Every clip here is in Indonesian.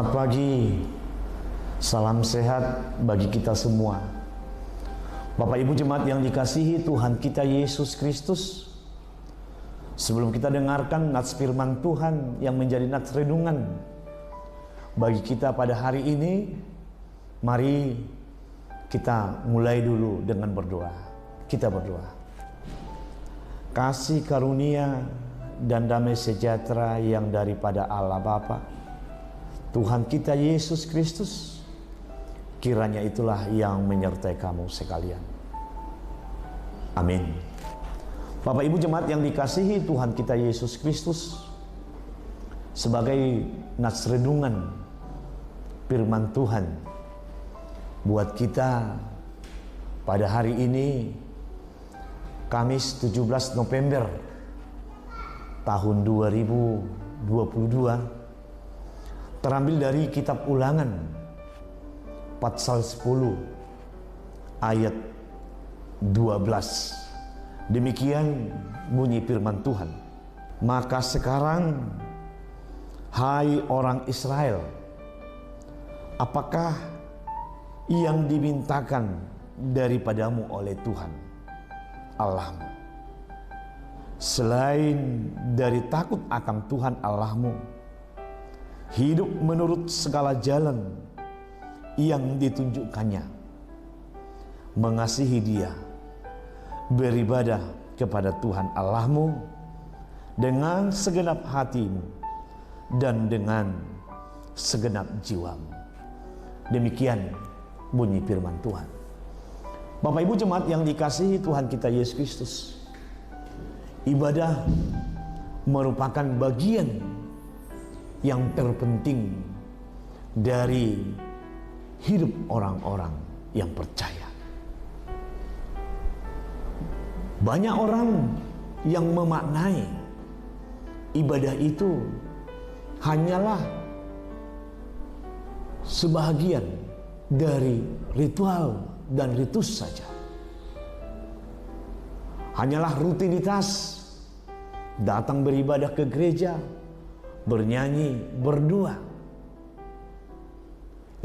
Selamat pagi, salam sehat bagi kita semua. Bapak Ibu Jemaat yang dikasihi Tuhan kita Yesus Kristus, sebelum kita dengarkan nats firman Tuhan yang menjadi nats renungan bagi kita pada hari ini, mari kita mulai dulu dengan berdoa. Kita berdoa. Kasih karunia dan damai sejahtera yang daripada Allah Bapa, Tuhan kita Yesus Kristus, kiranya itulah yang menyertai kamu sekalian. Amin. Bapak Ibu Jemaat yang dikasihi Tuhan kita Yesus Kristus, sebagai nats renungan firman Tuhan buat kita pada hari ini, Kamis 17 November tahun 2022, terambil dari kitab Ulangan pasal 10 ayat 12. Demikian bunyi firman Tuhan. Maka sekarang, hai orang Israel, apakah yang dimintakan daripadamu oleh Tuhan Allahmu, selain dari takut akan Tuhan Allahmu, hidup menurut segala jalan yang ditunjukkannya, mengasihi Dia, beribadah kepada Tuhan Allahmu dengan segenap hatimu dan dengan segenap jiwamu. Demikian bunyi firman Tuhan. Bapak Ibu Jemaat yang dikasihi Tuhan kita Yesus Kristus, ibadah merupakan bagian yang terpenting dari hidup orang-orang yang percaya. Banyak orang yang memaknai ibadah itu hanyalah sebahagian dari ritual dan ritus saja. Hanyalah rutinitas, datang beribadah ke gereja, bernyanyi, berdoa.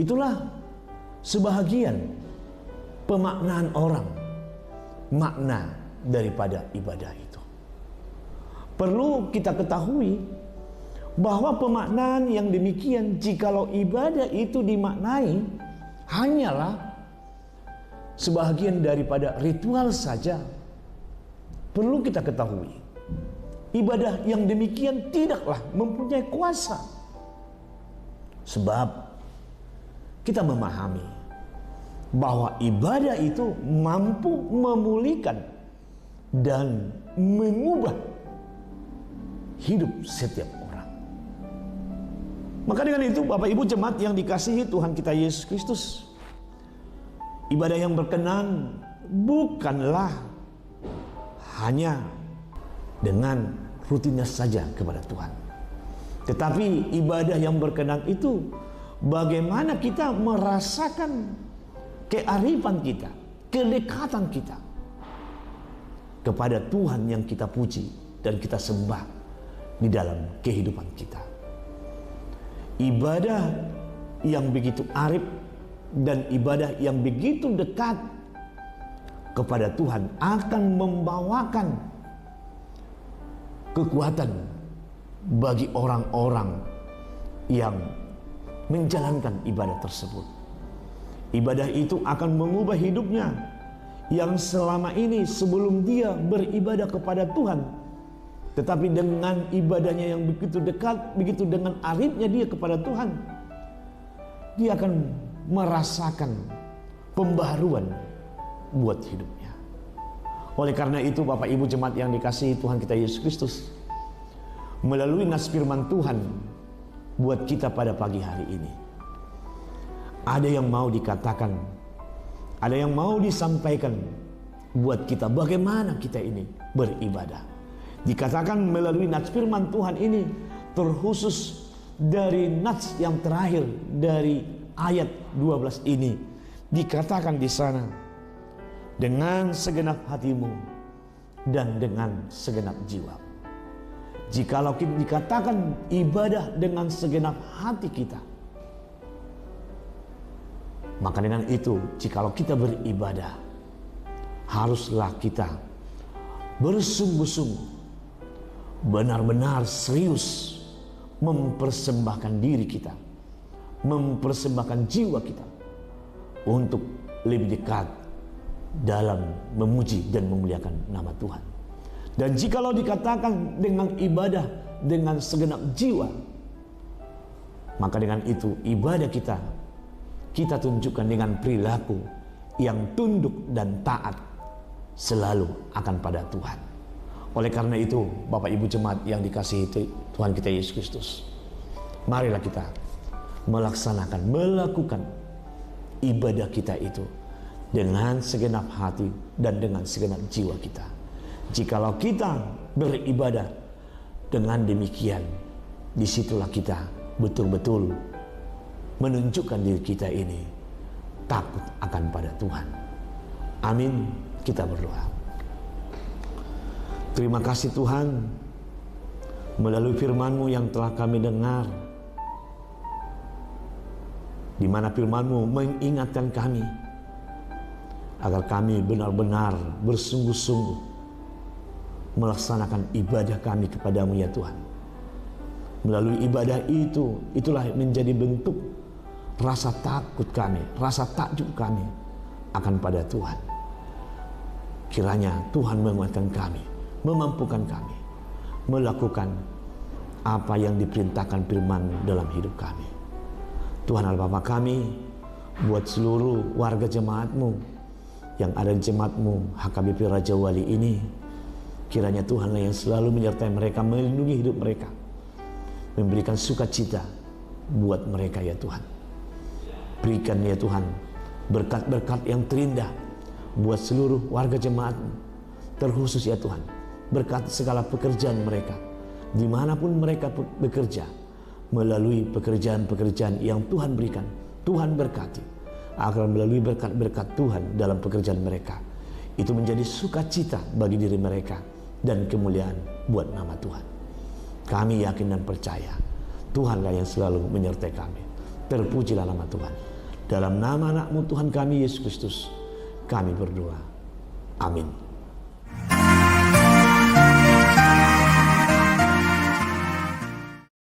Itulah sebahagian pemaknaan orang, makna daripada ibadah itu. Perlu kita ketahui bahwa pemaknaan yang demikian, jikalau ibadah itu dimaknai hanyalah sebahagian daripada ritual saja, perlu kita ketahui ibadah yang demikian tidaklah mempunyai kuasa. Sebab kita memahami bahwa ibadah itu mampu memulihkan dan mengubah hidup setiap orang. Maka dengan itu Bapak Ibu Jemaat yang dikasihi Tuhan kita Yesus Kristus, ibadah yang berkenan bukanlah hanya dengan rutinitas saja kepada Tuhan, tetapi ibadah yang berkenan itu bagaimana kita merasakan kearifan kita, kedekatan kita kepada Tuhan yang kita puji dan kita sembah di dalam kehidupan kita. Ibadah yang begitu arif dan ibadah yang begitu dekat kepada Tuhan akan membawakan kekuatan bagi orang-orang yang menjalankan ibadah tersebut. Ibadah itu akan mengubah hidupnya yang selama ini sebelum dia beribadah kepada Tuhan, tetapi dengan ibadahnya yang begitu dekat, begitu dengan arifnya dia kepada Tuhan, dia akan merasakan pembaharuan buat hidupnya. Oleh karena itu Bapak Ibu Jemaat yang dikasihi Tuhan kita Yesus Kristus, melalui nats firman Tuhan buat kita pada pagi hari ini, ada yang mau dikatakan, ada yang mau disampaikan buat kita bagaimana kita ini beribadah. Dikatakan melalui nats firman Tuhan ini, terkhusus dari nats yang terakhir dari ayat 12 ini, dikatakan di sana, dengan segenap hatimu dan dengan segenap jiwa. Jikalau kita dikatakan ibadah dengan segenap hati kita, Maka dengan itu, jikalau kita beribadah, haruslah kita bersungguh-sungguh, benar-benar serius mempersembahkan diri kita, mempersembahkan jiwa kita untuk lebih dekat dalam memuji dan memuliakan nama Tuhan. Dan jikalau dikatakan dengan ibadah dengan segenap jiwa, maka dengan itu ibadah kita tunjukkan dengan perilaku yang tunduk dan taat selalu akan pada Tuhan. Oleh karena itu, Bapak Ibu jemaat yang dikasihi Tuhan kita Yesus Kristus, marilah kita melakukan ibadah kita itu dengan segenap hati dan dengan segenap jiwa kita. Jikalau kita beribadah dengan demikian, disitulah kita betul-betul menunjukkan diri kita ini takut akan pada Tuhan. Amin. Kita berdoa. Terima kasih Tuhan, melalui firman-Mu yang telah kami dengar, di mana firman-Mu mengingatkan kami agar kami benar-benar bersungguh-sungguh melaksanakan ibadah kami kepadamu ya Tuhan. Melalui ibadah itulah menjadi bentuk rasa takut kami, rasa takjub kami akan pada Tuhan. Kiranya Tuhan menguatkan kami, memampukan kami melakukan apa yang diperintahkan firman dalam hidup kami. Tuhan Allah Bapa kami, buat seluruh warga jemaat-Mu yang ada di jemaat-Mu HKBP Raja Wali ini, kiranya Tuhanlah yang selalu menyertai mereka, melindungi hidup mereka, memberikan sukacita buat mereka ya Tuhan. Berikan ya Tuhan berkat-berkat yang terindah buat seluruh warga jemaat-Mu, terkhusus ya Tuhan, berkat segala pekerjaan mereka, dimanapun mereka bekerja, melalui pekerjaan-pekerjaan yang Tuhan berikan, Tuhan berkati, agar melalui berkat-berkat Tuhan dalam pekerjaan mereka, itu menjadi sukacita bagi diri mereka dan kemuliaan buat nama Tuhan. Kami yakin dan percaya Tuhanlah yang selalu menyertai kami. Terpujilah nama Tuhan. Dalam nama anak-Mu Tuhan kami Yesus Kristus, kami berdoa. Amin.